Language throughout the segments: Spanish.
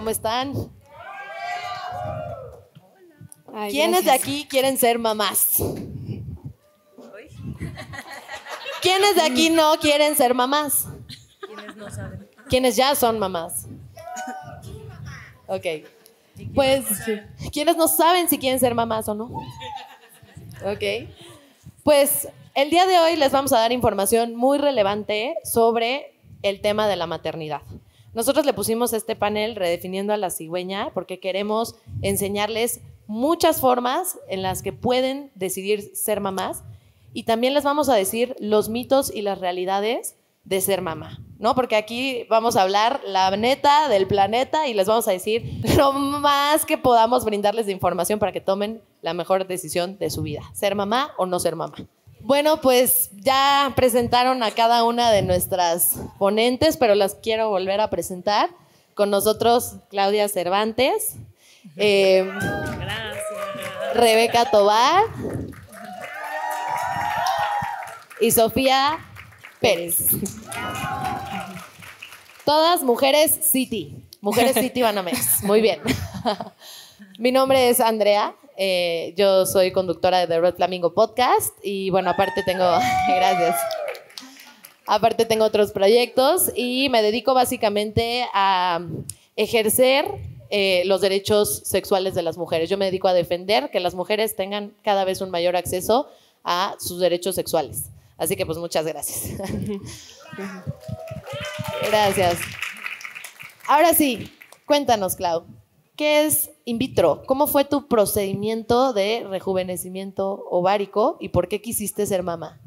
¿cómo están? Ay, ¿Quiénes gracias. de aquí quieren ser mamás? ¿Quiénes de aquí no quieren ser mamás? ¿Quiénes no saben? ¿Quiénes ya son mamás? Ok. Pues, ¿quiénes no saben si quieren ser mamás o no? Ok. Pues, el día de hoy les vamos a dar información muy relevante sobre el tema de la maternidad. Nosotros le pusimos este panel Redefiniendo a la Cigüeña porque queremos enseñarles muchas formas en las que pueden decidir ser mamás y también les vamos a decir los mitos y las realidades de ser mamá, ¿no? Porque aquí vamos a hablar la neta del planeta y les vamos a decir lo más que podamos brindarles de información para que tomen la mejor decisión de su vida, ser mamá o no ser mamá. Bueno, pues ya presentaron a cada una de nuestras ponentes, pero las quiero volver a presentar. Con nosotros Claudia Cervantes, Gracias. Rebeca Tobar y Sofía Pérez. Todas mujeres City. Mujeres City Banamex. Muy bien. Mi nombre es Andrea. Yo soy conductora de The Red Flamingo Podcast. Y bueno, aparte tengo... Gracias. Aparte tengo otros proyectos y me dedico básicamente a ejercer los derechos sexuales de las mujeres. Yo me dedico a defender que las mujeres tengan cada vez un mayor acceso a sus derechos sexuales. Así que pues muchas gracias. Gracias. Ahora sí, cuéntanos, Clau, ¿qué es in vitro? ¿Cómo fue tu procedimiento de rejuvenecimiento ovárico y por qué quisiste ser mamá?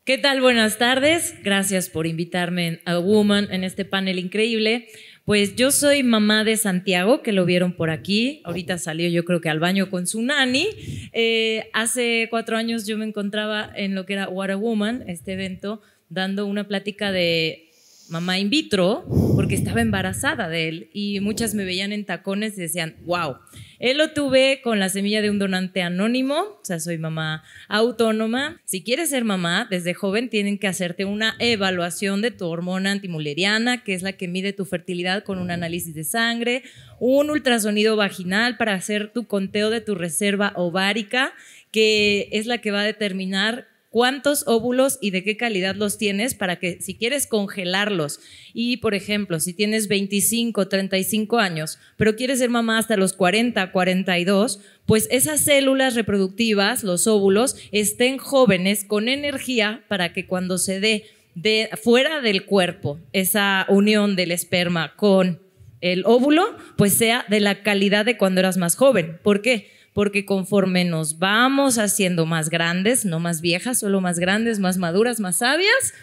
¿Qué tal? Buenas tardes. Gracias por invitarme a Woman en este panel increíble. Pues yo soy mamá de Santiago, que lo vieron por aquí. Ahorita salió yo creo que al baño con su nani. Hace 4 años yo me encontraba en lo que era What a Woman, este evento, dando una plática de mamá in vitro, porque estaba embarazada de él y muchas me veían en tacones y decían, wow, él lo tuve con la semilla de un donante anónimo, o sea, soy mamá autónoma. Si quieres ser mamá, desde joven tienen que hacerte una evaluación de tu hormona antimuleriana, que es la que mide tu fertilidad con un análisis de sangre, un ultrasonido vaginal para hacer tu conteo de tu reserva ovárica, que es la que va a determinar cuántos óvulos y de qué calidad los tienes para que si quieres congelarlos y, por ejemplo, si tienes 25, 35 años, pero quieres ser mamá hasta los 40, 42, pues esas células reproductivas, los óvulos, estén jóvenes con energía para que cuando se dé de fuera del cuerpo esa unión del esperma con el óvulo, pues sea de la calidad de cuando eras más joven. ¿Por qué? Porque conforme nos vamos haciendo más grandes, no más viejas, solo más grandes, más maduras, más sabias,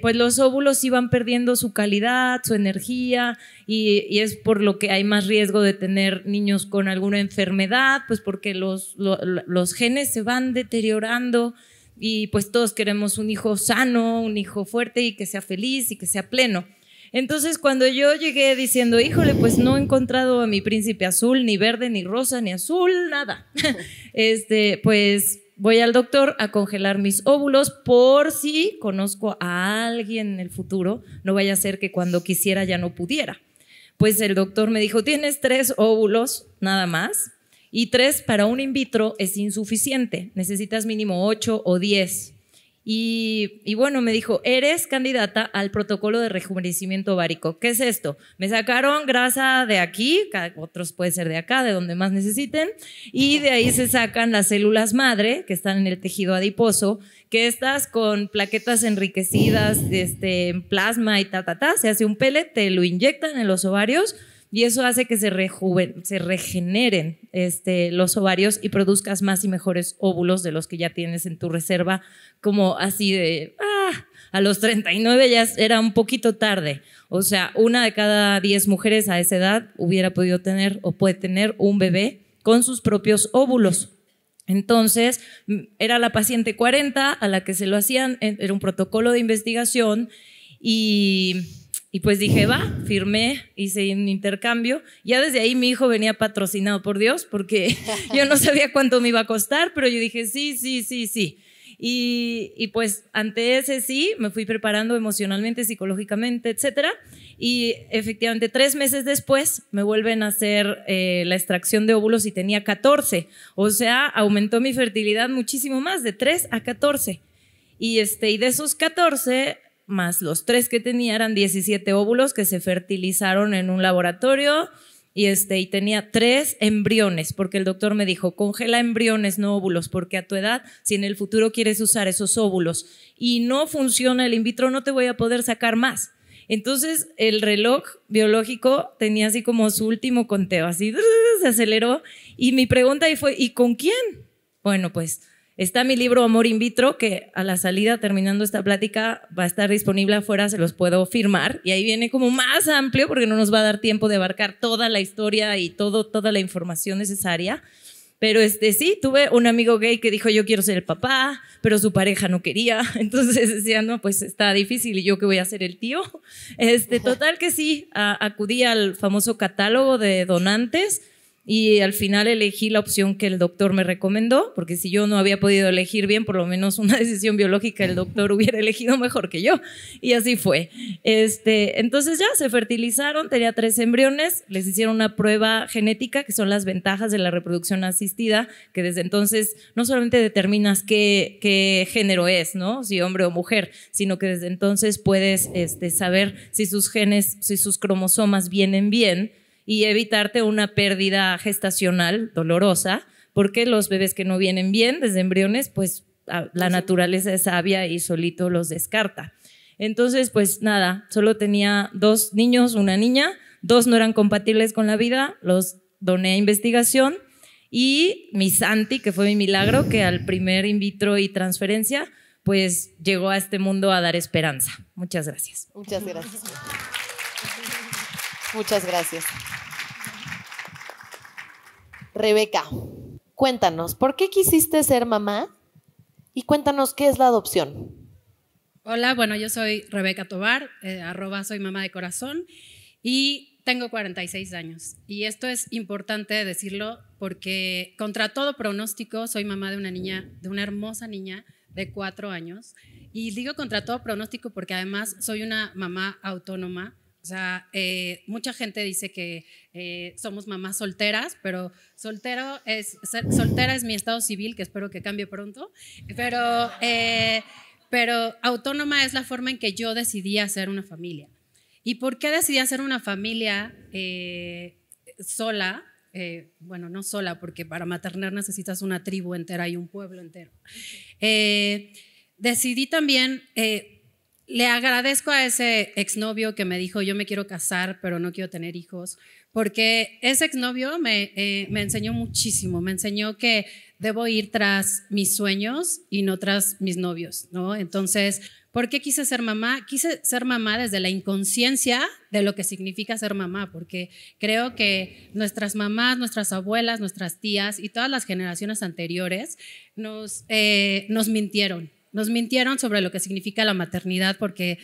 pues los óvulos iban perdiendo su calidad, su energía y es por lo que hay más riesgo de tener niños con alguna enfermedad, pues porque los genes se van deteriorando y pues todos queremos un hijo sano, un hijo fuerte y que sea feliz y que sea pleno. Entonces, cuando yo llegué diciendo, híjole, pues no he encontrado a mi príncipe azul, ni verde, ni rosa, ni azul, nada, pues voy al doctor a congelar mis óvulos por si conozco a alguien en el futuro, no vaya a ser que cuando quisiera ya no pudiera. Pues el doctor me dijo, tienes 3 óvulos nada más y 3 para un in vitro es insuficiente, necesitas mínimo 8 o 10. Y bueno, me dijo, eres candidata al protocolo de rejuvenecimiento ovárico. ¿Qué es esto? Me sacaron grasa de aquí, otros puede ser de acá, de donde más necesiten, y de ahí se sacan las células madre que están en el tejido adiposo, que estas con plaquetas enriquecidas en plasma y se hace un pellet, te lo inyectan en los ovarios y eso hace que se regeneren los ovarios y produzcas más y mejores óvulos de los que ya tienes en tu reserva, como así de, a los 39 ya era un poquito tarde. O sea, 1 de cada 10 mujeres a esa edad hubiera podido tener o puede tener un bebé con sus propios óvulos. Entonces, era la paciente 40 a la que se lo hacían, era un protocolo de investigación y pues dije, va, firmé, hice un intercambio. Ya desde ahí mi hijo venía patrocinado por Dios porque yo no sabía cuánto me iba a costar, pero yo dije, sí. Y pues ante ese sí, me fui preparando emocionalmente, psicológicamente, etcétera. Y efectivamente 3 meses después me vuelven a hacer la extracción de óvulos y tenía 14. O sea, aumentó mi fertilidad muchísimo más, de 3 a 14. Y de esos 14, más los 3 que tenía, eran 17 óvulos que se fertilizaron en un laboratorio. Y tenía 3 embriones, porque el doctor me dijo, congela embriones, no óvulos, porque a tu edad, si en el futuro quieres usar esos óvulos y no funciona el in vitro, no te voy a poder sacar más. Entonces el reloj biológico tenía así como su último conteo, así se aceleró, y mi pregunta ahí fue, ¿y con quién? Bueno, pues está mi libro Amor in vitro, que a la salida, terminando esta plática, va a estar disponible afuera, se los puedo firmar, y ahí viene como más amplio porque no nos va a dar tiempo de abarcar toda la historia y toda la información necesaria. Pero sí, tuve un amigo gay que dijo, yo quiero ser el papá, pero su pareja no quería. Entonces decía, no, pues está difícil, ¿y yo qué voy a ser el tío? Total que sí, acudí al famoso catálogo de donantes y al final elegí la opción que el doctor me recomendó, porque si yo no había podido elegir bien, por lo menos una decisión biológica el doctor hubiera elegido mejor que yo, y así fue. Entonces ya se fertilizaron, tenía 3 embriones, les hicieron una prueba genética, que son las ventajas de la reproducción asistida, que desde entonces no solamente determinas qué género es, ¿no? Si hombre o mujer, sino que desde entonces puedes saber si sus genes, si sus cromosomas vienen bien, y evitarte una pérdida gestacional dolorosa, porque los bebés que no vienen bien desde embriones, pues la naturaleza es sabia y solito los descarta. Entonces, pues nada, solo tenía 2 niños, una niña, 2 no eran compatibles con la vida, los doné a investigación, y mi Santi, que fue mi milagro, que al primer in vitro y transferencia, pues llegó a este mundo a dar esperanza. Muchas gracias. Muchas gracias. Muchas gracias. Rebeca, cuéntanos, ¿por qué quisiste ser mamá? Y cuéntanos, ¿qué es la adopción? Hola, bueno, yo soy Rebeca Tobar, @soy mamá de corazón, y tengo 46 años. Y esto es importante decirlo porque contra todo pronóstico soy mamá de una niña, de una hermosa niña de 4 años. Y digo contra todo pronóstico porque además soy una mamá autónoma. O sea, mucha gente dice que somos mamás solteras, pero soltera es mi estado civil, que espero que cambie pronto, pero autónoma es la forma en que yo decidí hacer una familia. ¿Y por qué decidí hacer una familia sola? Bueno, no sola, porque para maternar necesitas una tribu entera y un pueblo entero. Decidí también... le agradezco a ese exnovio que me dijo, yo me quiero casar, pero no quiero tener hijos, porque ese exnovio me enseñó muchísimo, me enseñó que debo ir tras mis sueños y no tras mis novios, ¿no? Entonces, ¿por qué quise ser mamá? Quise ser mamá desde la inconsciencia de lo que significa ser mamá, porque creo que nuestras mamás, nuestras abuelas, nuestras tías y todas las generaciones anteriores nos mintieron. Nos mintieron sobre lo que significa la maternidad, porque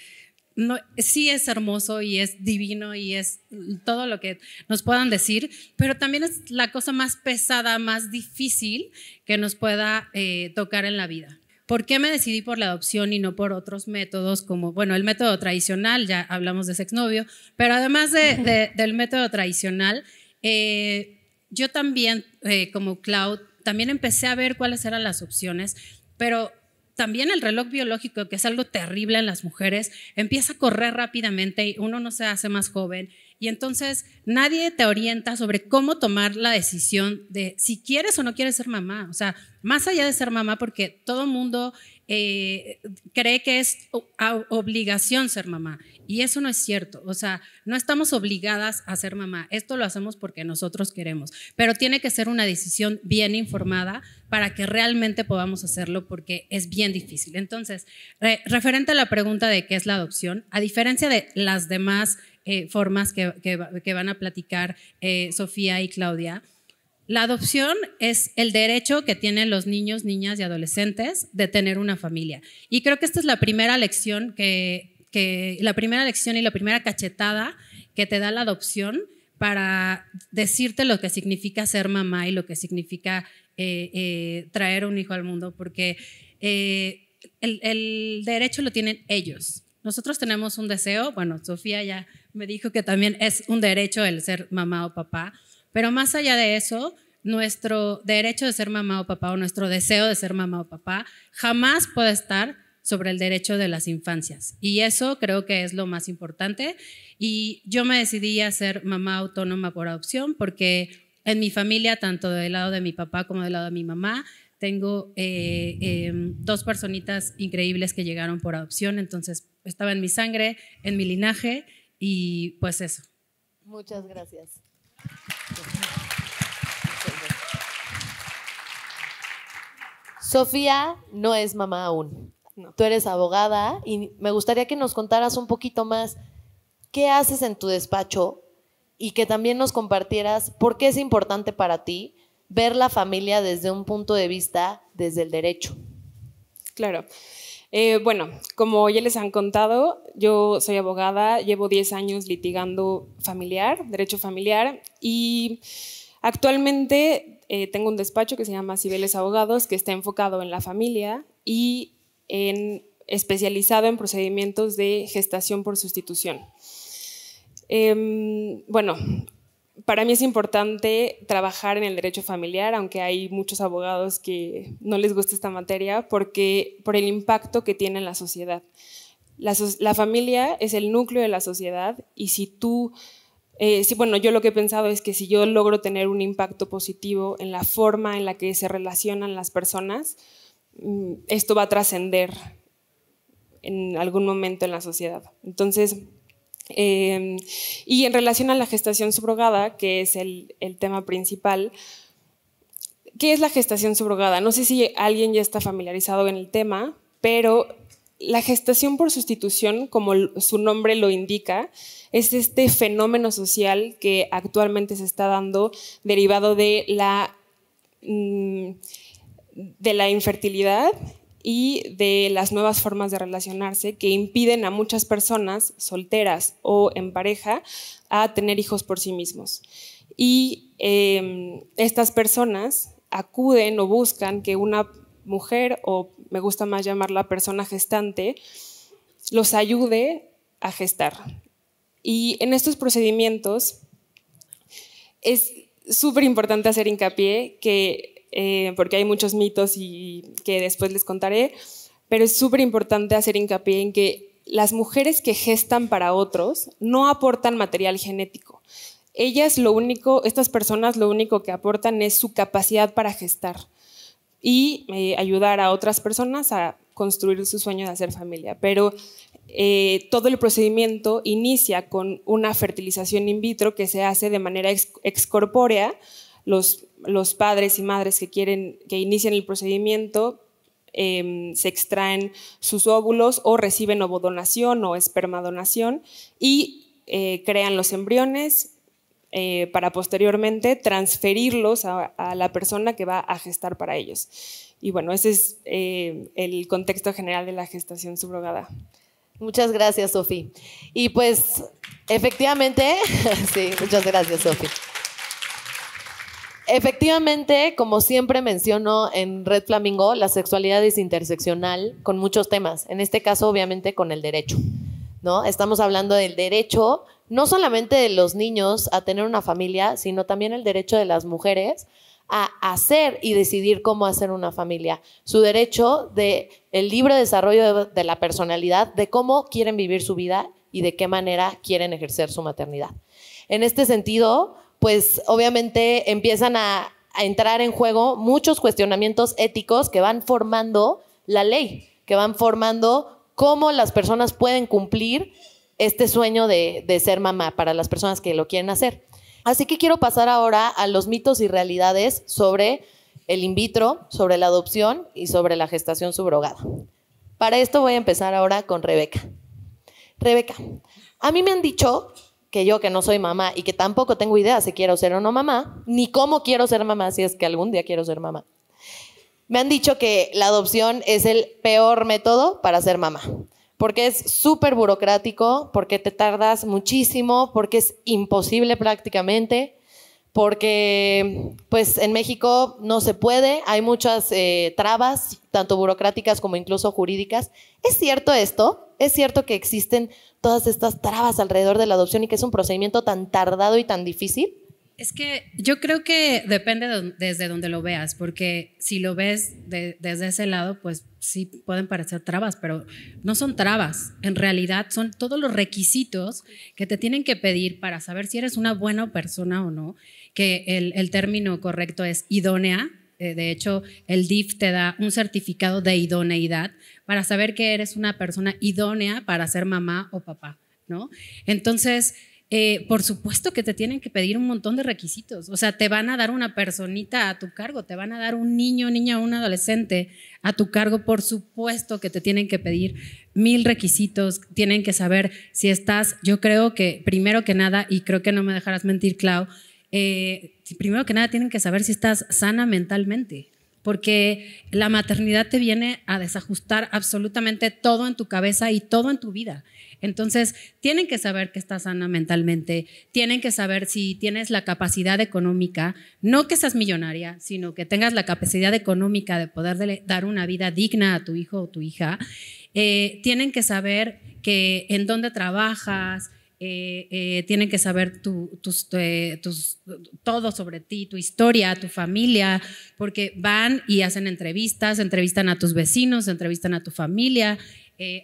sí es hermoso y es divino y es todo lo que nos puedan decir, pero también es la cosa más pesada, más difícil que nos pueda tocar en la vida. ¿Por qué me decidí por la adopción y no por otros métodos como, bueno, el método tradicional, ya hablamos de ese exnovio, pero además del método tradicional, yo también, como Clau, también empecé a ver cuáles eran las opciones, pero también el reloj biológico, que es algo terrible en las mujeres, empieza a correr rápidamente y uno no se hace más joven. Y entonces nadie te orienta sobre cómo tomar la decisión de si quieres o no quieres ser mamá. O sea, más allá de ser mamá, porque todo mundo cree que es obligación ser mamá. Y eso no es cierto. O sea, no estamos obligadas a ser mamá. Esto lo hacemos porque nosotros queremos. Pero tiene que ser una decisión bien informada para que realmente podamos hacerlo, porque es bien difícil. Entonces, referente a la pregunta de qué es la adopción, a diferencia de las demás formas que van a platicar Sofía y Claudia, la adopción es el derecho que tienen los niños, niñas y adolescentes de tener una familia. Y creo que esta es la primera lección la primera lección y la primera cachetada que te da la adopción para decirte lo que significa ser mamá y lo que significa traer un hijo al mundo, porque el derecho lo tienen ellos. Nosotros tenemos un deseo, bueno, Sofía ya me dijo que también es un derecho el ser mamá o papá, pero más allá de eso, nuestro derecho de ser mamá o papá o nuestro deseo de ser mamá o papá jamás puede estar sobre el derecho de las infancias. Y eso creo que es lo más importante. Y yo me decidí a ser mamá autónoma por adopción porque en mi familia, tanto del lado de mi papá como del lado de mi mamá, tengo dos personitas increíbles que llegaron por adopción, entonces estaba en mi sangre, en mi linaje y pues eso. Muchas gracias. Sofía no es mamá aún. No. Tú eres abogada y me gustaría que nos contaras un poquito más qué haces en tu despacho y que también nos compartieras por qué es importante para ti ver la familia desde un punto de vista desde el derecho. Claro. Bueno, como ya les han contado, yo soy abogada, llevo 10 años litigando derecho familiar y actualmente tengo un despacho que se llama Cibeles Abogados que está enfocado en la familia y especializado en procedimientos de gestación por sustitución. Bueno, para mí es importante trabajar en el derecho familiar, aunque hay muchos abogados que no les gusta esta materia, por el impacto que tiene en la sociedad. La familia es el núcleo de la sociedad y bueno, yo lo que he pensado es que si yo logro tener un impacto positivo en la forma en la que se relacionan las personas, esto va a trascender en algún momento en la sociedad. Entonces, y en relación a la gestación subrogada, que es el tema principal, ¿qué es la gestación subrogada? No sé si alguien ya está familiarizado en el tema, pero la gestación por sustitución, como su nombre lo indica, es este fenómeno social que actualmente se está dando derivado de la infertilidad y de las nuevas formas de relacionarse que impiden a muchas personas solteras o en pareja a tener hijos por sí mismos. Y estas personas acuden o buscan que una mujer, o me gusta más llamarla persona gestante, los ayude a gestar. Y en estos procedimientos es súper importante hacer hincapié porque hay muchos mitos y que después les contaré, pero es súper importante hacer hincapié en que las mujeres que gestan para otros no aportan material genético. Estas personas lo único que aportan es su capacidad para gestar y ayudar a otras personas a construir su sueño de hacer familia. Pero todo el procedimiento inicia con una fertilización in vitro que se hace de manera excorpórea. Los padres y madres que inician el procedimiento se extraen sus óvulos o reciben ovodonación o espermadonación y crean los embriones para posteriormente transferirlos a la persona que va a gestar para ellos. Y bueno, ese es el contexto general de la gestación subrogada. Muchas gracias, Sofi. Y pues, efectivamente, sí, muchas gracias, Sofi. Efectivamente, como siempre menciono en Red Flamingo, la sexualidad es interseccional con muchos temas. En este caso, obviamente, con el derecho, ¿no? Estamos hablando del derecho, no solamente de los niños a tener una familia, sino también el derecho de las mujeres a hacer y decidir cómo hacer una familia. Su derecho del libre desarrollo de la personalidad, de cómo quieren vivir su vida y de qué manera quieren ejercer su maternidad. En este sentido, pues obviamente empiezan a entrar en juego muchos cuestionamientos éticos que van formando la ley, que van formando cómo las personas pueden cumplir este sueño de ser mamá para las personas que lo quieren hacer. Así que quiero pasar ahora a los mitos y realidades sobre el in vitro, sobre la adopción y sobre la gestación subrogada. Para esto voy a empezar ahora con Rebeca. Rebeca, a mí me han dicho que yo, que no soy mamá y que tampoco tengo idea si quiero ser o no mamá, ni cómo quiero ser mamá si es que algún día quiero ser mamá. Me han dicho que la adopción es el peor método para ser mamá, porque es súper burocrático, porque te tardas muchísimo, porque es imposible prácticamente, porque pues en México no se puede, hay muchas trabas, tanto burocráticas como incluso jurídicas. ¿Es cierto esto? ¿Es cierto que existen todas estas trabas alrededor de la adopción y que es un procedimiento tan tardado y tan difícil? Es que yo creo que depende desde donde lo veas, porque si lo ves desde ese lado, pues sí pueden parecer trabas, pero no son trabas. En realidad son todos los requisitos que te tienen que pedir para saber si eres una buena persona o no, que el término correcto es idónea. De hecho, el DIF te da un certificado de idoneidad para saber que eres una persona idónea para ser mamá o papá, ¿no? Entonces, por supuesto que te tienen que pedir un montón de requisitos. O sea, te van a dar una personita a tu cargo, te van a dar un niño, niña, un adolescente a tu cargo. Por supuesto que te tienen que pedir 1000 requisitos, tienen que saber si estás, yo creo que primero que nada, y creo que no me dejarás mentir, Clau, primero que nada tienen que saber si estás sana mentalmente, porque la maternidad te viene a desajustar absolutamente todo en tu cabeza y todo en tu vida. Entonces, tienen que saber que estás sana mentalmente, tienen que saber si tienes la capacidad económica, no que seas millonaria, sino que tengas la capacidad económica de poder dar una vida digna a tu hijo o tu hija. Tienen que saber que en dónde trabajas, tienen que saber todo sobre ti, tu historia, tu familia, porque van y hacen entrevistas, entrevistan a tus vecinos, entrevistan a tu familia,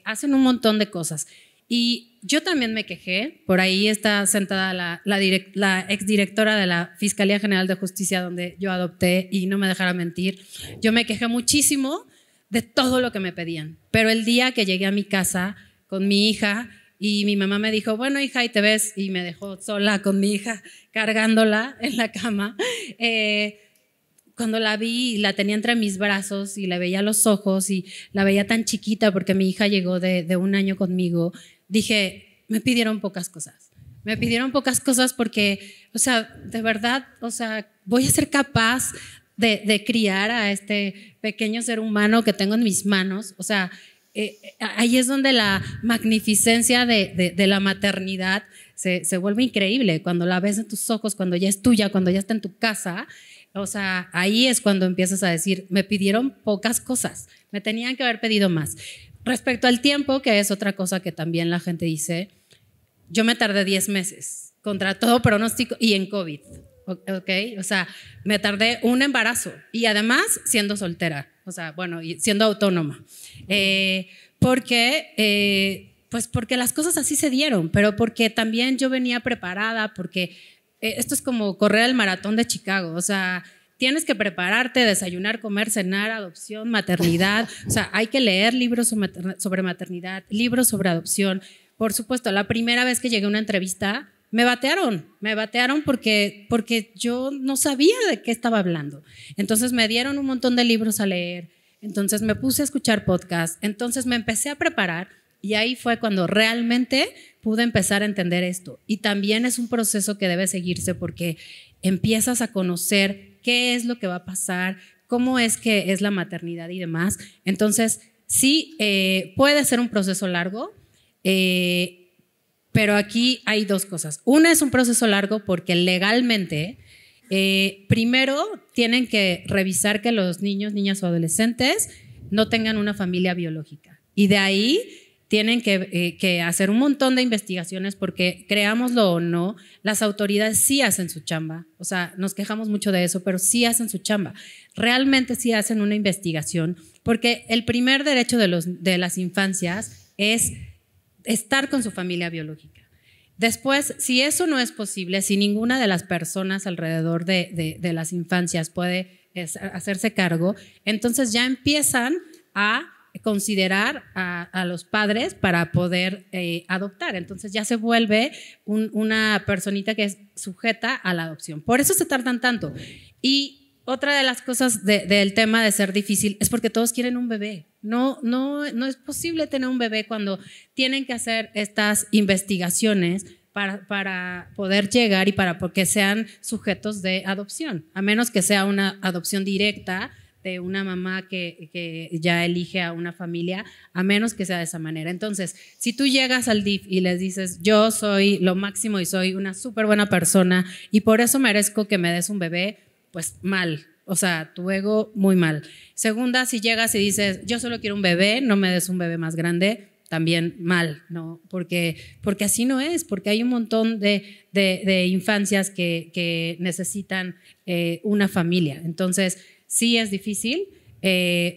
hacen un montón de cosas. Y yo también me quejé, por ahí está sentada la exdirectora de la Fiscalía General de Justicia donde yo adopté y no me dejará mentir, yo me quejé muchísimo de todo lo que me pedían, pero el día que llegué a mi casa con mi hija y mi mamá me dijo, bueno hija, ahí te ves, y me dejó sola con mi hija cargándola en la cama, cuando la vi, la tenía entre mis brazos y la veía a los ojos y la veía tan chiquita porque mi hija llegó de 1 año conmigo, dije, me pidieron pocas cosas. Me pidieron pocas cosas porque, o sea, de verdad, o sea, voy a ser capaz de criar a este pequeño ser humano que tengo en mis manos. O sea, ahí es donde la magnificencia de la maternidad se vuelve increíble. Cuando la ves en tus ojos, cuando ya es tuya, cuando ya está en tu casa. O sea, ahí es cuando empiezas a decir, me pidieron pocas cosas, me tenían que haber pedido más. Respecto al tiempo, que es otra cosa que también la gente dice, yo me tardé 10 meses, contra todo pronóstico, y en COVID, ¿ok? O sea, me tardé un embarazo, y además siendo soltera, o sea, bueno, y siendo autónoma, pues porque las cosas así se dieron, pero porque también yo venía preparada, porque esto es como correr el maratón de Chicago, o sea, tienes que prepararte, desayunar, comer, cenar, adopción, maternidad. O sea, hay que leer libros sobre maternidad, libros sobre adopción. Por supuesto, la primera vez que llegué a una entrevista, me batearon porque yo no sabía de qué estaba hablando. Entonces me dieron un montón de libros a leer, entonces me puse a escuchar podcasts, entonces me empecé a preparar y ahí fue cuando realmente pude empezar a entender esto. Y también es un proceso que debe seguirse porque empiezas a conocer qué es lo que va a pasar, cómo es que es la maternidad y demás. Entonces, sí, puede ser un proceso largo, pero aquí hay 2 cosas. Una es un proceso largo porque legalmente, primero tienen que revisar que los niños, niñas o adolescentes no tengan una familia biológica. Y de ahí tienen que hacer un montón de investigaciones porque, creámoslo o no, las autoridades sí hacen su chamba. O sea, nos quejamos mucho de eso, pero sí hacen su chamba. Realmente sí hacen una investigación porque el primer derecho de las infancias es estar con su familia biológica. Después, si eso no es posible, si ninguna de las personas alrededor de las infancias puede hacerse cargo, entonces ya empiezan a considerar a los padres para poder adoptar. Entonces ya se vuelve una personita que es sujeta a la adopción. Por eso se tardan tanto. Y otra de las cosas del tema de ser difícil es porque todos quieren un bebé. No es posible tener un bebé cuando tienen que hacer estas investigaciones para poder llegar y porque sean sujetos de adopción, a menos que sea una adopción directa de una mamá que ya elige a una familia, a menos que sea de esa manera. Entonces, si tú llegas al DIF y les dices, yo soy lo máximo y soy una súper buena persona y por eso merezco que me des un bebé, pues mal. O sea, tu ego muy mal. Segunda, si llegas y dices, yo solo quiero un bebé, no me des un bebé más grande, también mal, ¿no? Porque así no es, porque hay un montón de infancias que necesitan una familia. Entonces, sí es difícil,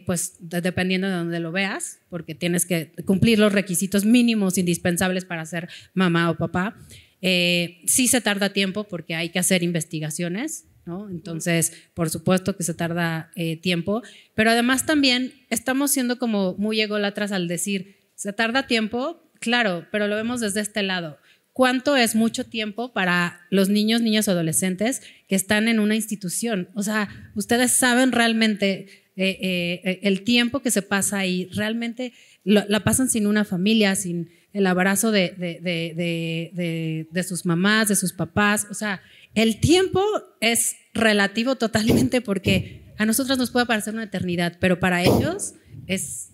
pues dependiendo de donde lo veas, porque tienes que cumplir los requisitos mínimos indispensables para ser mamá o papá. Sí se tarda tiempo porque hay que hacer investigaciones, ¿no? Entonces, por supuesto que se tarda tiempo, pero además también estamos siendo como muy ególatras al decir, se tarda tiempo, claro, pero lo vemos desde este lado. ¿Cuánto es mucho tiempo para los niños, niñas o adolescentes que están en una institución? O sea, ustedes saben realmente el tiempo que se pasa ahí, realmente la pasan sin una familia, sin el abrazo de sus mamás, de sus papás. O sea, el tiempo es relativo totalmente porque a nosotros nos puede parecer una eternidad, pero para ellos es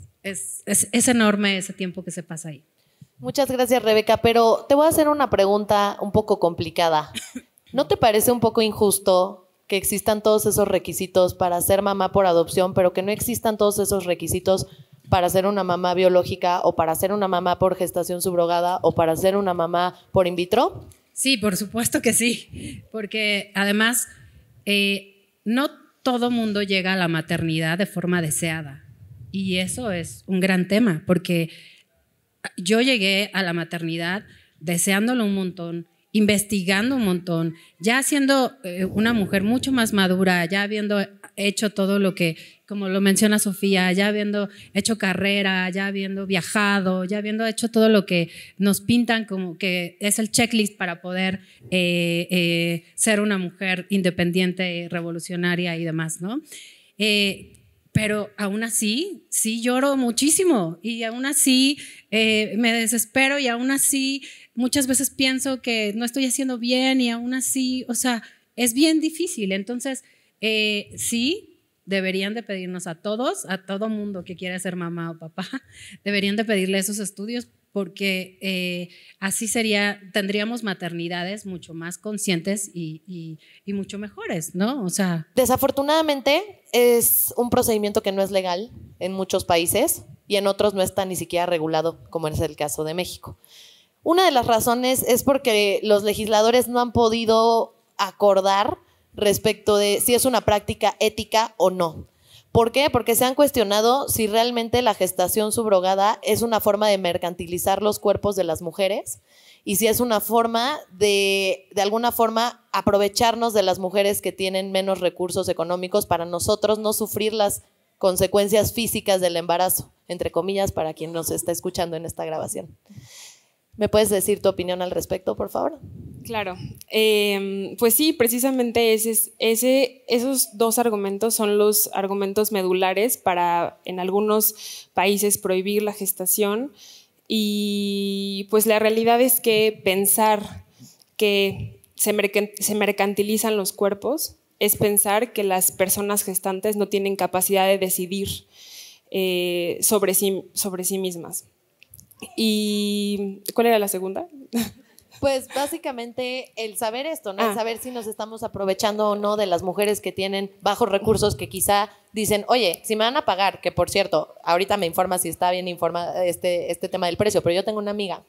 enorme ese tiempo que se pasa ahí. Muchas gracias, Rebeca, pero te voy a hacer una pregunta un poco complicada. ¿No te parece un poco injusto que existan todos esos requisitos para ser mamá por adopción, pero que no existan todos esos requisitos para ser una mamá biológica o para ser una mamá por gestación subrogada o para ser una mamá por in vitro? Sí, por supuesto que sí, porque además no todo mundo llega a la maternidad de forma deseada. Y eso es un gran tema, porque yo llegué a la maternidad deseándolo un montón, investigando un montón, ya siendo una mujer mucho más madura, ya habiendo hecho todo lo que, como lo menciona Sofía, ya habiendo hecho carrera, ya habiendo viajado, ya habiendo hecho todo lo que nos pintan como que es el checklist para poder ser una mujer independiente, revolucionaria y demás, ¿no? Pero aún así, sí lloro muchísimo y aún así me desespero y aún así muchas veces pienso que no estoy haciendo bien y aún así, o sea, es bien difícil. Entonces, sí, deberían de pedirnos a todos, a todo mundo que quiera ser mamá o papá, deberían de pedirle esos estudios porque así tendríamos maternidades mucho más conscientes y mucho mejores, ¿no? O sea, desafortunadamente es un procedimiento que no es legal en muchos países y en otros no está ni siquiera regulado, como es el caso de México. Una de las razones es porque los legisladores no han podido acordar respecto de si es una práctica ética o no. ¿Por qué? Porque se han cuestionado si realmente la gestación subrogada es una forma de mercantilizar los cuerpos de las mujeres y si es una forma de alguna forma, aprovecharnos de las mujeres que tienen menos recursos económicos para nosotros no sufrir las consecuencias físicas del embarazo, entre comillas, para quien nos está escuchando en esta grabación. ¿Me puedes decir tu opinión al respecto, por favor? Claro, pues sí, precisamente esos dos argumentos son los argumentos medulares para en algunos países prohibir la gestación y pues la realidad es que pensar que se mercantilizan los cuerpos es pensar que las personas gestantes no tienen capacidad de decidir sobre sí mismas. ¿Y cuál era la segunda? Pues básicamente el saber esto, ¿no? El saber si nos estamos aprovechando o no de las mujeres que tienen bajos recursos, que quizá dicen, oye, si me van a pagar, que por cierto, ahorita me informa si está bien informada este tema del precio, pero yo tengo una amiga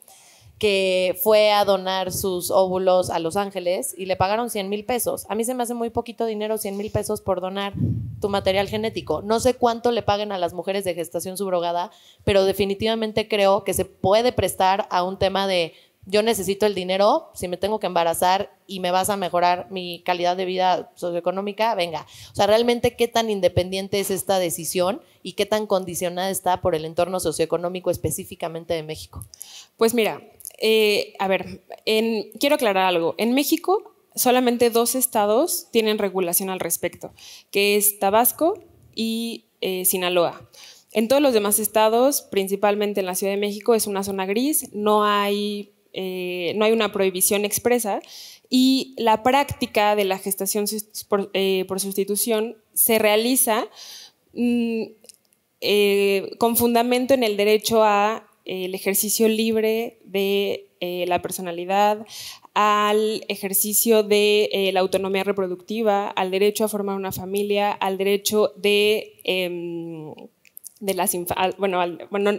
que fue a donar sus óvulos a Los Ángeles y le pagaron 100,000 pesos. A mí se me hace muy poquito dinero, 100,000 pesos por donar tu material genético. No sé cuánto le paguen a las mujeres de gestación subrogada, pero definitivamente creo que se puede prestar a un tema de yo necesito el dinero, si me tengo que embarazar y me vas a mejorar mi calidad de vida socioeconómica, venga. O sea, realmente qué tan independiente es esta decisión y qué tan condicionada está por el entorno socioeconómico específicamente de México. Pues mira, a ver, quiero aclarar algo. En México solamente 2 estados tienen regulación al respecto, que es Tabasco y Sinaloa. En todos los demás estados, principalmente en la Ciudad de México, es una zona gris, no hay una prohibición expresa y la práctica de la gestación por sustitución se realiza con fundamento en el derecho a el ejercicio libre de la personalidad, al ejercicio de la autonomía reproductiva, al derecho a formar una familia, al derecho bueno,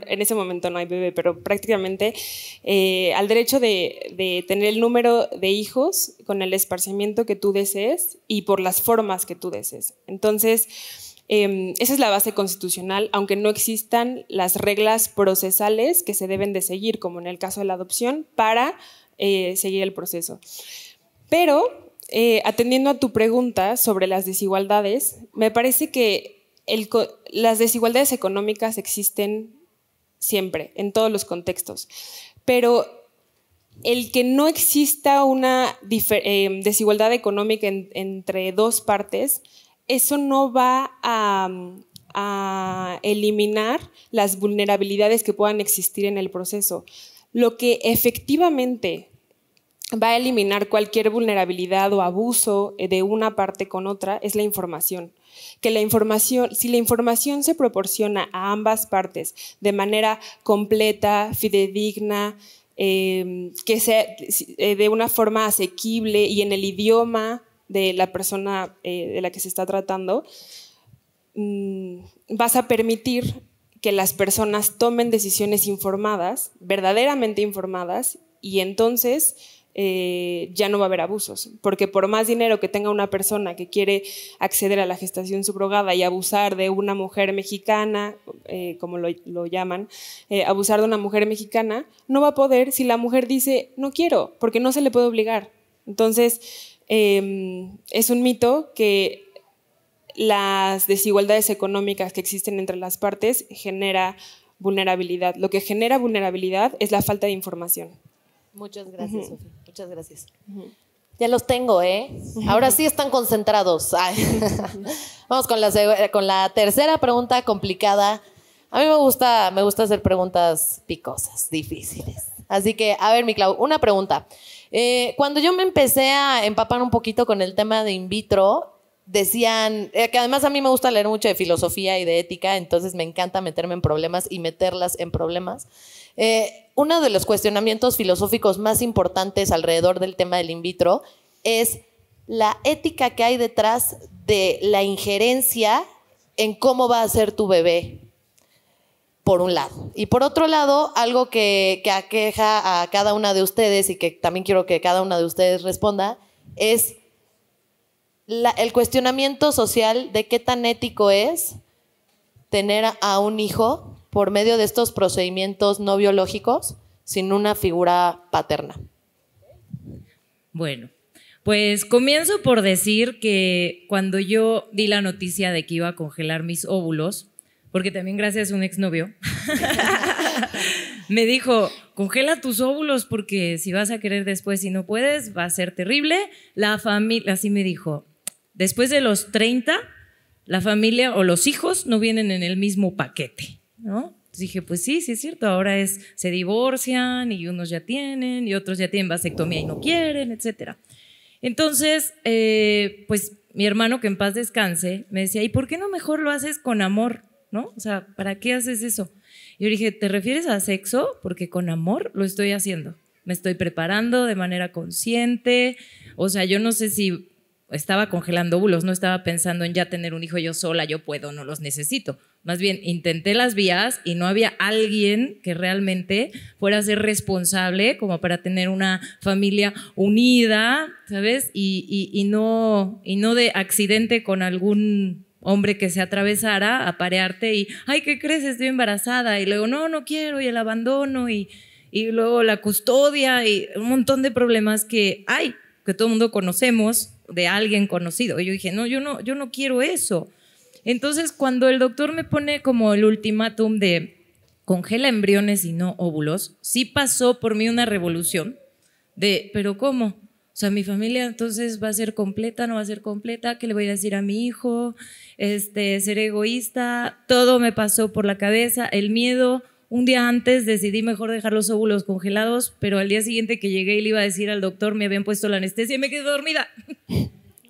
en ese momento no hay bebé, pero prácticamente al derecho de tener el número de hijos con el esparcimiento que tú desees y por las formas que tú desees. Entonces, esa es la base constitucional, aunque no existan las reglas procesales que se deben de seguir, como en el caso de la adopción, para seguir el proceso. Pero, atendiendo a tu pregunta sobre las desigualdades, me parece que las desigualdades económicas existen siempre, en todos los contextos, pero el que no exista una desigualdad económica entre dos partes, eso no va a eliminar las vulnerabilidades que puedan existir en el proceso. Lo que efectivamente va a eliminar cualquier vulnerabilidad o abuso de una parte con otra es la información. Si la información se proporciona a ambas partes de manera completa, fidedigna, que sea de una forma asequible y en el idioma de la persona de la que se está tratando, vas a permitir que las personas tomen decisiones informadas, verdaderamente informadas, y entonces ya no va a haber abusos, porque por más dinero que tenga una persona que quiere acceder a la gestación subrogada y abusar de una mujer mexicana, como lo llaman, abusar de una mujer mexicana, no va a poder si la mujer dice no quiero, porque no se le puede obligar. Entonces, es un mito que las desigualdades económicas que existen entre las partes genera vulnerabilidad. Lo que genera vulnerabilidad es la falta de información. Muchas gracias, Sofía. Muchas gracias. Ya los tengo, ¿eh? Ahora sí están concentrados. Vamos con la tercera pregunta complicada. A mí me gusta hacer preguntas picosas, difíciles. Así que, a ver, mi Clau, una pregunta. Cuando yo me empecé a empapar un poquito con el tema de in vitro, decían, que además a mí me gusta leer mucho de filosofía y de ética, entonces me encanta meterme en problemas y meterlas en problemas. Uno de los cuestionamientos filosóficos más importantes alrededor del tema del in vitro es la ética que hay detrás de la injerencia en cómo va a ser tu bebé, por un lado. Y por otro lado, algo que aqueja a cada una de ustedes y que también quiero que cada una de ustedes responda, es el cuestionamiento social de qué tan ético es tener a un hijo por medio de estos procedimientos no biológicos sin una figura paterna. Bueno, pues comienzo por decir que cuando yo di la noticia de que iba a congelar mis óvulos, porque también gracias a un exnovio, me dijo, congela tus óvulos porque si vas a querer después y no puedes, va a ser terrible. La familia, así me dijo, después de los 30, la familia o los hijos no vienen en el mismo paquete, ¿no? Entonces dije, pues sí, sí es cierto, ahora se divorcian y unos ya tienen y otros ya tienen vasectomía y no quieren, etcétera. Entonces, pues mi hermano, que en paz descanse, me decía, ¿y por qué no mejor lo haces con amor? ¿No? O sea, ¿para qué haces eso? Y yo dije, ¿te refieres a sexo? Porque con amor lo estoy haciendo. Me estoy preparando de manera consciente. O sea, yo no sé si estaba congelando óvulos, no estaba pensando en ya tener un hijo yo sola, yo puedo, no los necesito. Más bien, intenté las vías y no había alguien que realmente fuera a ser responsable como para tener una familia unida, ¿sabes? Y no de accidente con algún hombre que se atravesara a parearte y, ay, ¿qué crees? Estoy embarazada. Y luego, no quiero, y el abandono, y luego la custodia, y un montón de problemas que hay, que todo el mundo conocemos de alguien conocido. Y yo dije, no, yo no quiero eso. Entonces, cuando el doctor me pone como el ultimátum de congela embriones y no óvulos, sí pasó por mí una revolución de, ¿pero cómo? O sea, mi familia entonces va a ser completa, no va a ser completa, ¿qué le voy a decir a mi hijo? Ser egoísta, todo me pasó por la cabeza, el miedo. Un día antes decidí mejor dejar los óvulos congelados, pero al día siguiente que llegué y le iba a decir al doctor, me habían puesto la anestesia y me quedé dormida.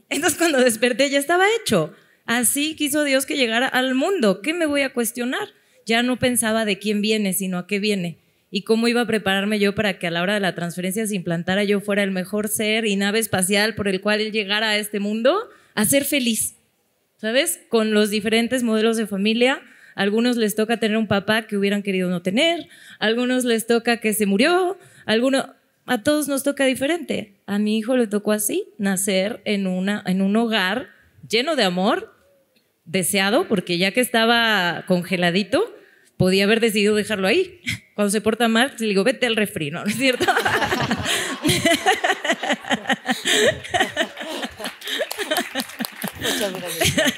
Entonces cuando desperté ya estaba hecho. Así quiso Dios que llegara al mundo. ¿Qué me voy a cuestionar? Ya no pensaba de quién viene, sino a qué viene. Y cómo iba a prepararme yo para que a la hora de la transferencia se implantara yo fuera el mejor ser y nave espacial por el cual él llegara a este mundo a ser feliz. ¿Sabes? Con los diferentes modelos de familia. A algunos les toca tener un papá que hubieran querido no tener. A algunos les toca que se murió. A todos nos toca diferente. A mi hijo le tocó así, nacer en un hogar lleno de amor, deseado, porque ya que estaba congeladito, podía haber decidido dejarlo ahí. Cuando se porta mal, le digo, vete al refri, ¿no? ¿No es cierto? Muchas gracias.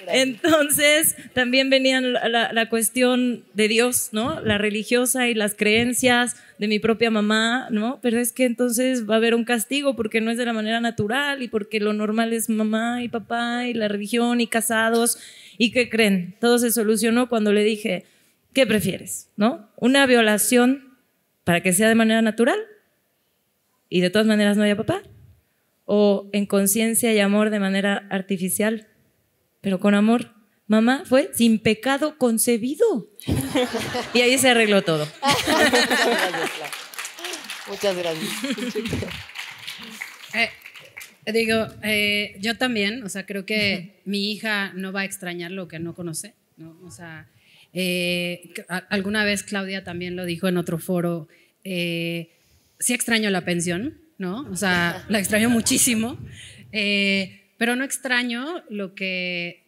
Entonces, también venía la cuestión de Dios, ¿no? La religiosa y las creencias de mi propia mamá, ¿no? Pero es que entonces va a haber un castigo porque no es de la manera natural y porque lo normal es mamá y papá y la religión y casados. ¿Y qué creen? Todo se solucionó cuando le dije, ¿qué prefieres? ¿No? ¿Una violación para que sea de manera natural y de todas maneras no haya papá? ¿O en conciencia y amor de manera artificial, pero con amor? Mamá fue sin pecado concebido. Y ahí se arregló todo. Muchas gracias. Yo también, o sea, creo que mi hija no va a extrañar lo que no conoce, ¿no? O sea, alguna vez Claudia también lo dijo en otro foro, sí extraño la pensión, ¿no? O sea, la extraño muchísimo, pero no extraño lo que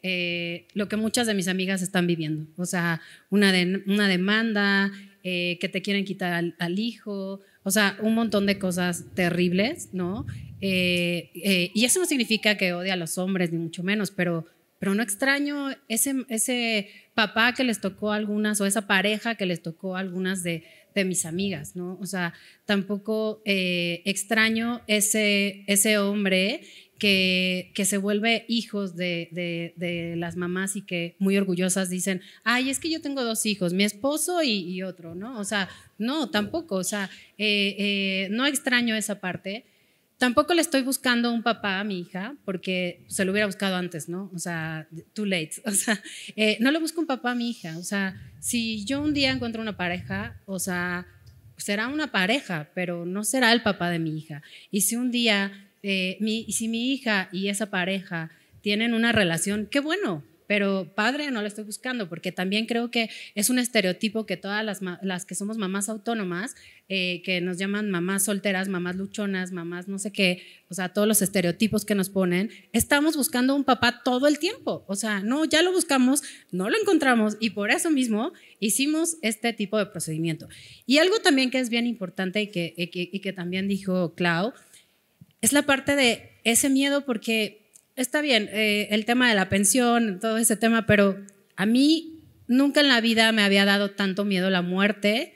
muchas de mis amigas están viviendo. O sea, una demanda, que te quieren quitar al hijo, o sea, un montón de cosas terribles, ¿no? Y eso no significa que odie a los hombres, ni mucho menos, pero no extraño ese papá que les tocó a algunas, o esa pareja que les tocó a algunas de mis amigas, ¿no? O sea, tampoco extraño ese hombre que se vuelve hijos de las mamás y que muy orgullosas dicen, ay, es que yo tengo 2 hijos, mi esposo y otro, ¿no? O sea, no, tampoco, o sea, no extraño esa parte. Tampoco le estoy buscando un papá a mi hija, porque se lo hubiera buscado antes, ¿no? O sea, too late. O sea, no le busco un papá a mi hija. O sea, si yo un día encuentro una pareja, o sea, será una pareja, pero no será el papá de mi hija. Y si un día, si mi hija y esa pareja tienen una relación, qué bueno. Pero padre no lo estoy buscando, porque también creo que es un estereotipo que todas las que somos mamás autónomas, que nos llaman mamás solteras, mamás luchonas, mamás no sé qué, o sea, todos los estereotipos que nos ponen, estamos buscando un papá todo el tiempo. O sea, no, ya lo buscamos, no lo encontramos y por eso mismo hicimos este tipo de procedimiento. Y algo también que es bien importante y que también dijo Clau, es la parte de ese miedo, porque está bien, el tema de la pensión, todo ese tema, pero a mí nunca en la vida me había dado tanto miedo la muerte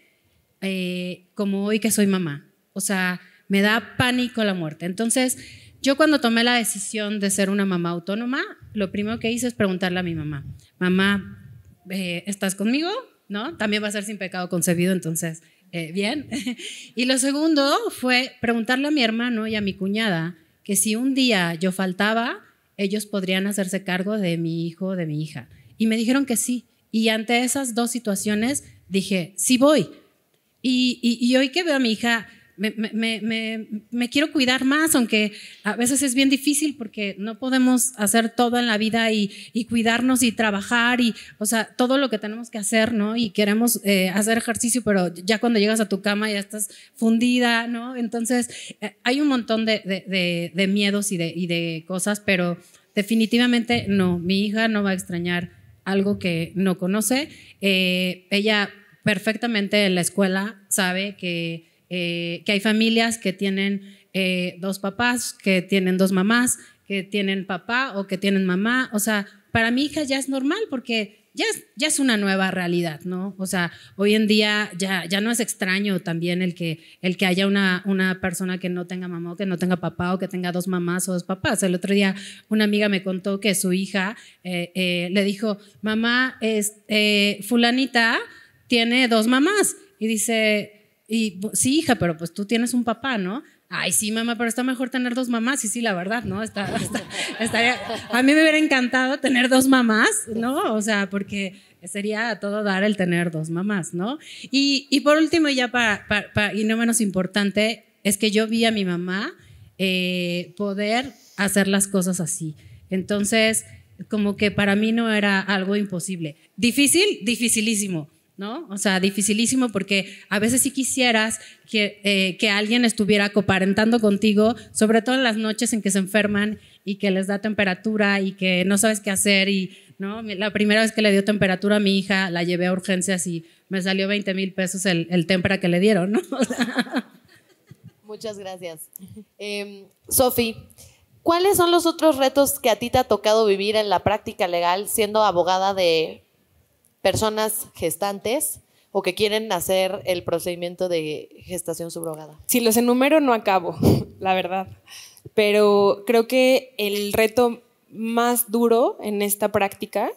como hoy que soy mamá. O sea, me da pánico la muerte. Entonces, yo cuando tomé la decisión de ser una mamá autónoma, lo primero que hice es preguntarle a mi mamá, mamá, ¿estás conmigo? ¿No? También va a ser sin pecado concebido, entonces, bien. Y lo segundo fue preguntarle a mi hermano y a mi cuñada que si un día yo faltaba, ellos podrían hacerse cargo de mi hijo o de mi hija. Y me dijeron que sí. Y ante esas 2 situaciones dije, sí voy. Y hoy que veo a mi hija, me quiero cuidar más, aunque a veces es bien difícil porque no podemos hacer todo en la vida y cuidarnos y trabajar y, o sea, todo lo que tenemos que hacer, ¿no? Y queremos hacer ejercicio, pero ya cuando llegas a tu cama ya estás fundida, ¿no? Entonces, hay un montón de miedos y de cosas, pero definitivamente no, mi hija no va a extrañar algo que no conoce. Ella perfectamente en la escuela sabe que hay familias que tienen 2 papás, que tienen 2 mamás, que tienen papá o que tienen mamá. O sea, para mi hija ya es normal porque ya es una nueva realidad, ¿no? O sea, hoy en día ya no es extraño también el que haya una persona que no tenga mamá o que no tenga papá o que tenga 2 mamás o 2 papás. El otro día una amiga me contó que su hija le dijo, mamá, fulanita tiene 2 mamás. Y dice, sí, hija, pero pues tú tienes un papá, ¿no? Ay, sí, mamá, pero está mejor tener 2 mamás. Y sí, la verdad, ¿no? A mí me hubiera encantado tener 2 mamás, ¿no? O sea, porque sería a todo dar el tener 2 mamás, ¿no? Y por último, ya y no menos importante, es que yo vi a mi mamá poder hacer las cosas así. Entonces, como que para mí no era algo imposible. Difícil, dificilísimo, ¿no? O sea, dificilísimo porque a veces sí quisieras que alguien estuviera coparentando contigo, sobre todo en las noches en que se enferman y que les da temperatura y que no sabes qué hacer. Y, ¿no? La primera vez que le dio temperatura a mi hija, la llevé a urgencias y me salió 20,000 pesos el témpera que le dieron, ¿no? O sea. Muchas gracias. Sofi, ¿cuáles son los otros retos que a ti te ha tocado vivir en la práctica legal siendo abogada de personas gestantes o que quieren hacer el procedimiento de gestación subrogada? Si los enumero no acabo, la verdad, pero creo que el reto más duro en esta práctica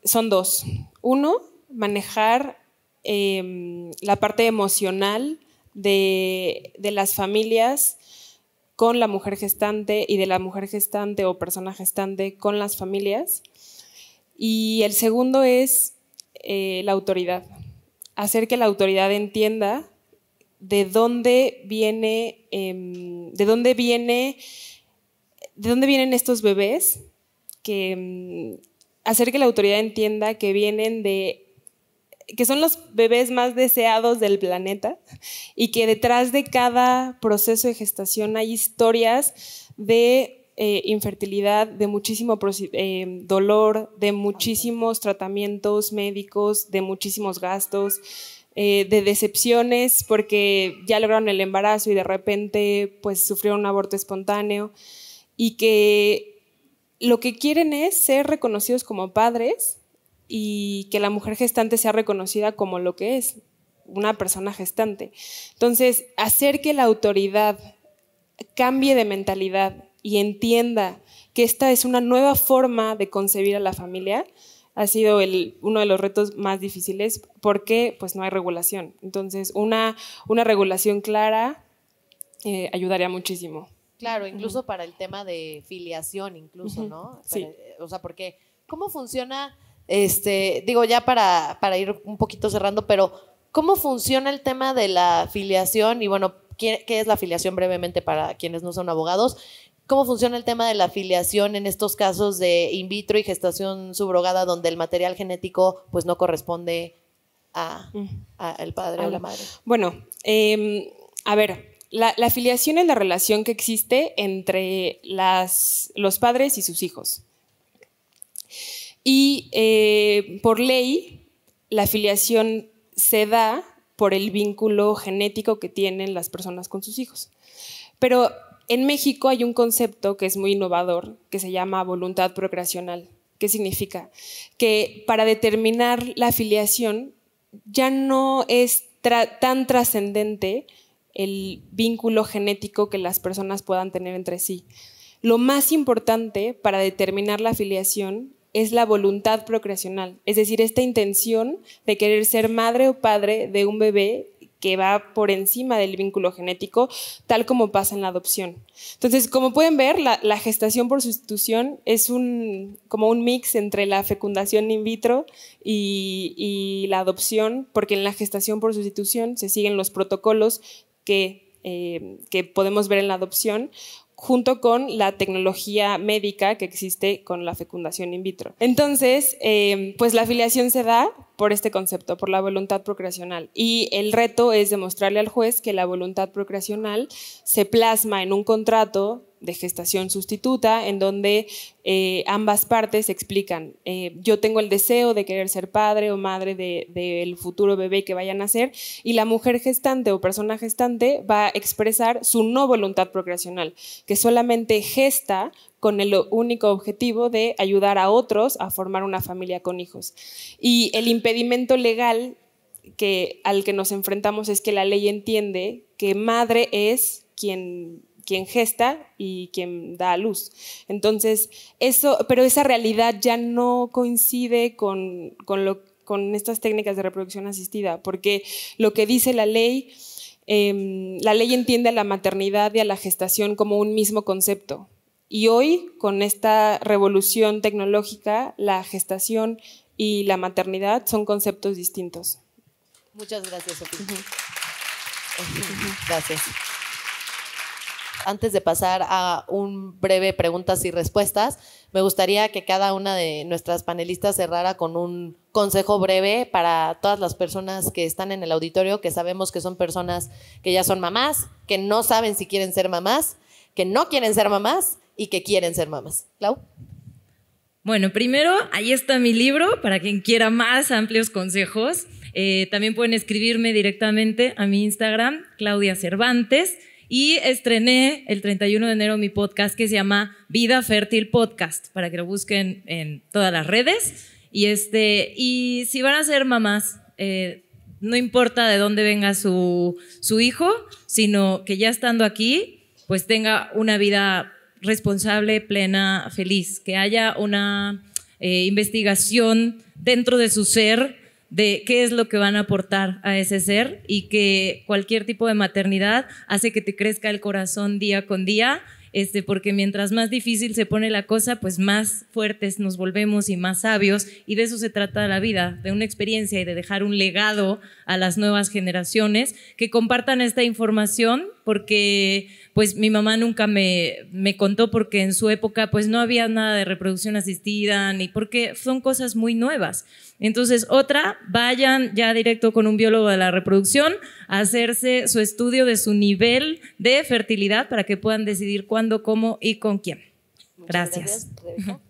son 2. Uno, manejar la parte emocional de las familias con la mujer gestante y de la mujer gestante o persona gestante con las familias. Y el segundo es la autoridad, hacer que la autoridad entienda de dónde vienen estos bebés, hacer que la autoridad entienda que son los bebés más deseados del planeta y que detrás de cada proceso de gestación hay historias de infertilidad, de muchísimo dolor, de muchísimos tratamientos médicos, de muchísimos gastos, de decepciones porque ya lograron el embarazo y de repente pues sufrieron un aborto espontáneo y que lo que quieren es ser reconocidos como padres y que la mujer gestante sea reconocida como lo que es, una persona gestante. Entonces, hacer que la autoridad cambie de mentalidad y entienda que esta es una nueva forma de concebir a la familia ha sido uno de los retos más difíciles porque pues no hay regulación. Entonces, una regulación clara ayudaría muchísimo. Claro, incluso para el tema de filiación, incluso, ¿no? Sí. O sea, porque, ¿cómo funciona? Digo, ya para ir un poquito cerrando, pero ¿cómo funciona el tema de la filiación? Y bueno, ¿qué es la filiación brevemente para quienes no son abogados? ¿Cómo funciona el tema de la filiación en estos casos de in vitro y gestación subrogada donde el material genético pues no corresponde al padre o la madre? Bueno, a ver, la filiación es la relación que existe entre los padres y sus hijos. Y por ley, la filiación se da por el vínculo genético que tienen las personas con sus hijos. Pero en México hay un concepto que es muy innovador, que se llama voluntad procreacional. ¿Qué significa? Que para determinar la filiación ya no es tan trascendente el vínculo genético que las personas puedan tener entre sí. Lo más importante para determinar la filiación es la voluntad procreacional, es decir, esta intención de querer ser madre o padre de un bebé que va por encima del vínculo genético, tal como pasa en la adopción. Entonces, como pueden ver, la gestación por sustitución es como un mix entre la fecundación in vitro y la adopción, porque en la gestación por sustitución se siguen los protocolos que podemos ver en la adopción, junto con la tecnología médica que existe con la fecundación in vitro. Entonces, pues la filiación se da por este concepto, por la voluntad procreacional. Y el reto es demostrarle al juez que la voluntad procreacional se plasma en un contrato de gestación sustituta en donde ambas partes explican, yo tengo el deseo de querer ser padre o madre del futuro bebé que vaya a nacer, y la mujer gestante o persona gestante va a expresar su no voluntad procreacional, que solamente gesta con el único objetivo de ayudar a otros a formar una familia con hijos. Y el impedimento legal al que nos enfrentamos es que la ley entiende que madre es quien gesta y quien da a luz. Entonces, pero esa realidad ya no coincide con estas técnicas de reproducción asistida, porque lo que dice la ley la ley entiende a la maternidad y a la gestación como un mismo concepto. Y hoy, con esta revolución tecnológica, la gestación y la maternidad son conceptos distintos. Muchas gracias, Sofía. Gracias. Antes de pasar a un breve preguntas y respuestas, me gustaría que cada una de nuestras panelistas cerrara con un consejo breve para todas las personas que están en el auditorio, que sabemos que son personas que ya son mamás, que no saben si quieren ser mamás, que no quieren ser mamás y que quieren ser mamás. ¿Clau? Bueno, primero, ahí está mi libro para quien quiera más amplios consejos. También pueden escribirme directamente a mi Instagram, Claudia Cervantes. Y estrené el 31 de enero mi podcast que se llama Vida Fértil Podcast, para que lo busquen en todas las redes. Y si van a ser mamás, no importa de dónde venga su hijo, sino que ya estando aquí, pues tenga una vida responsable, plena, feliz, que haya una investigación dentro de su ser de qué es lo que van a aportar a ese ser, y que cualquier tipo de maternidad hace que te crezca el corazón día con día, porque mientras más difícil se pone la cosa, pues más fuertes nos volvemos y más sabios, y de eso se trata la vida, de una experiencia y de dejar un legado a las nuevas generaciones, que compartan esta información, porque pues mi mamá nunca me contó, porque en su época pues no había nada de reproducción asistida, ni porque son cosas muy nuevas. Entonces, vayan ya directo con un biólogo de la reproducción a hacerse su estudio de su nivel de fertilidad para que puedan decidir cuándo, cómo y con quién. Gracias. Rebeca.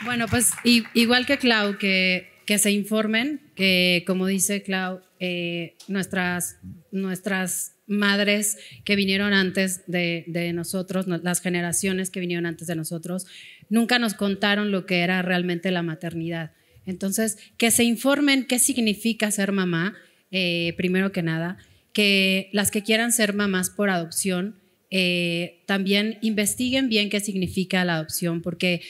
Bueno, pues igual que Clau, que se informen, que como dice Clau, nuestras madres que vinieron antes de nosotros, las generaciones que vinieron antes de nosotros, nunca nos contaron lo que era realmente la maternidad. Entonces, que se informen qué significa ser mamá, primero que nada, que las que quieran ser mamás por adopción, también investiguen bien qué significa la adopción, porque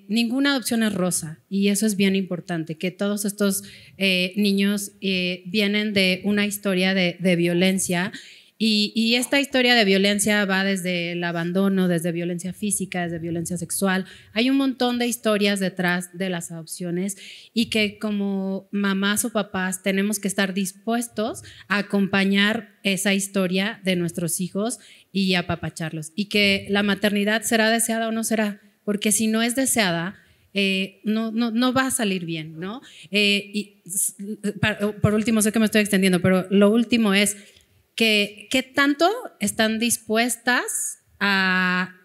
ninguna adopción es rosa, y eso es bien importante, que todos estos niños vienen de una historia de violencia, y esta historia de violencia va desde el abandono, desde violencia física, desde violencia sexual. Hay un montón de historias detrás de las adopciones, y que como mamás o papás tenemos que estar dispuestos a acompañar esa historia de nuestros hijos y apapacharlos, y que la maternidad será deseada o no será, porque si no es deseada, no va a salir bien, ¿no? Por último, sé que me estoy extendiendo, pero lo último es que qué tanto están dispuestas a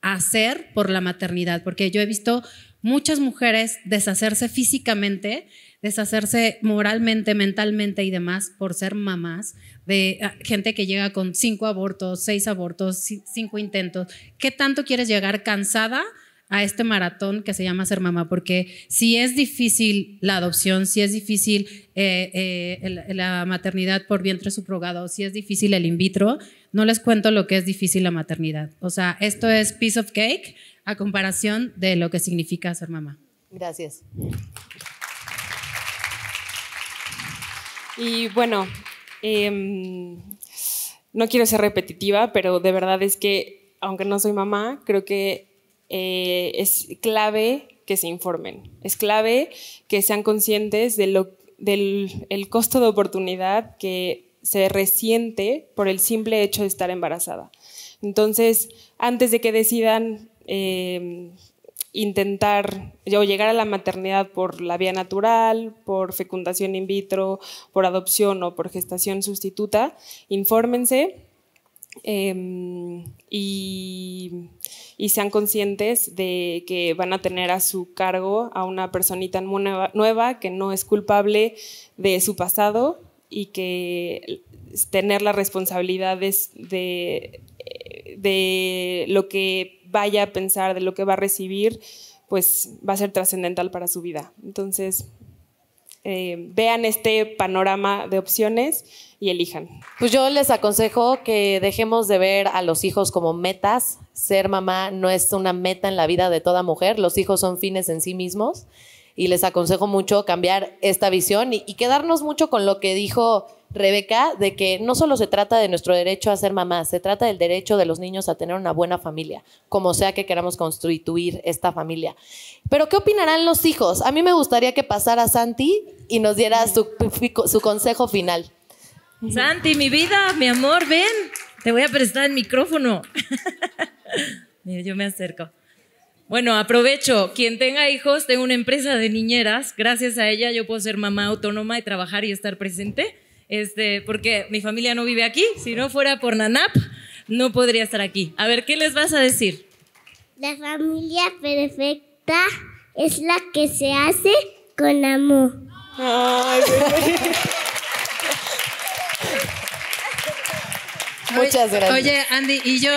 hacer por la maternidad, porque yo he visto muchas mujeres deshacerse físicamente, deshacerse moralmente, mentalmente y demás por ser mamás, de gente que llega con 5 abortos, 6 abortos, 5 intentos. ¿Qué tanto quieres llegar cansada a este maratón que se llama ser mamá? Porque si es difícil la adopción, si es difícil la maternidad por vientre subrogado, si es difícil el in vitro, no les cuento lo que es difícil la maternidad. O sea, esto es piece of cake a comparación de lo que significa ser mamá. Gracias. Y bueno, no quiero ser repetitiva, pero de verdad es que, aunque no soy mamá, creo que es clave que se informen, es clave que sean conscientes del el costo de oportunidad que se resiente por el simple hecho de estar embarazada. Entonces, antes de que decidan intentar o llegar a la maternidad por la vía natural, por fecundación in vitro, por adopción o por gestación sustituta, infórmense y sean conscientes de que van a tener a su cargo a una personita nueva que no es culpable de su pasado, y que tener las responsabilidades de lo que vaya a pensar, de lo que va a recibir, pues va a ser trascendental para su vida. Entonces, vean este panorama de opciones y elijan. Pues yo les aconsejo que dejemos de ver a los hijos como metas. Ser mamá no es una meta en la vida de toda mujer, los hijos son fines en sí mismos, y les aconsejo mucho cambiar esta visión y quedarnos mucho con lo que dijo Rebeca, de que no solo se trata de nuestro derecho a ser mamás, se trata del derecho de los niños a tener una buena familia, como sea que queramos constituir esta familia. Pero ¿qué opinarán los hijos? A mí me gustaría que pasara Santi y nos diera su consejo final. Santi, mi vida, mi amor, ven, te voy a prestar el micrófono. Mira, yo me acerco. Bueno, aprovecho, quien tenga hijos, tengo una empresa de niñeras, gracias a ella yo puedo ser mamá autónoma y trabajar y estar presente. Porque mi familia no vive aquí. Si no fuera por Nanap, no podría estar aquí. A ver, ¿qué les vas a decir? La familia perfecta es la que se hace con amor. Ay, Muchas gracias. Oye, Andy, y yo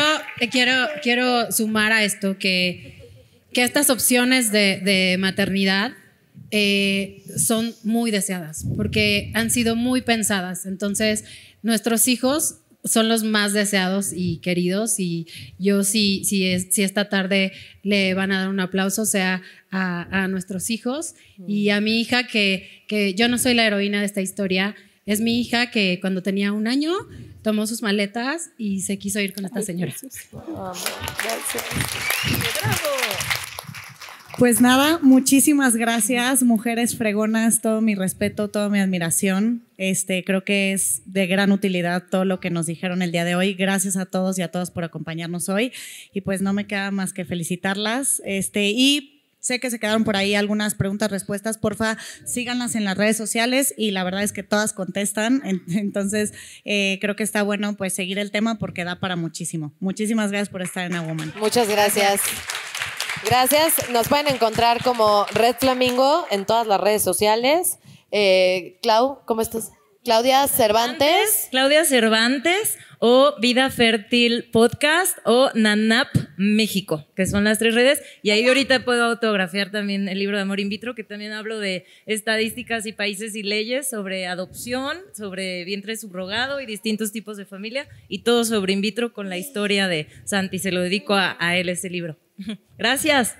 quiero sumar a esto que estas opciones de maternidad son muy deseadas porque han sido muy pensadas. Entonces, nuestros hijos son los más deseados y queridos, y yo si esta tarde le van a dar un aplauso, sea a nuestros hijos y a mi hija, que yo no soy la heroína de esta historia, es mi hija que cuando tenía 1 año tomó sus maletas y se quiso ir con esta señora. Gracias. Pues nada, muchísimas gracias, mujeres fregonas, todo mi respeto, toda mi admiración. Creo que es de gran utilidad todo lo que nos dijeron el día de hoy. Gracias a todos y a todas por acompañarnos hoy. Y pues no me queda más que felicitarlas. Y sé que se quedaron por ahí algunas preguntas, respuestas. Porfa, síganlas en las redes sociales y la verdad es que todas contestan. Entonces, creo que está bueno pues seguir el tema porque da para muchísimo. Muchísimas gracias por estar en A Woman. Muchas gracias. Gracias. Nos pueden encontrar como Red Flamingo en todas las redes sociales. Clau, ¿cómo estás? Claudia Cervantes. Claudia Cervantes o Vida Fértil Podcast o Nanap México, que son las 3 redes. Y ahí ahorita puedo autografiar también el libro de Amor In Vitro, que también hablo de estadísticas y países y leyes sobre adopción, sobre vientre subrogado y distintos tipos de familia, y todo sobre in vitro con la historia de Santi. Se lo dedico a él ese libro. Gracias.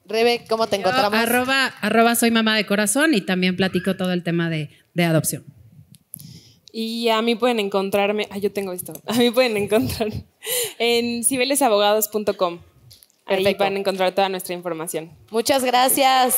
Rebe, ¿cómo te encontramos? Arroba soy mamá de corazón, y también platico todo el tema de adopción. Y a mí pueden encontrarme, yo tengo esto, a mí pueden encontrar en cibelesabogados.com. Ahí van a encontrar toda nuestra información. Muchas gracias.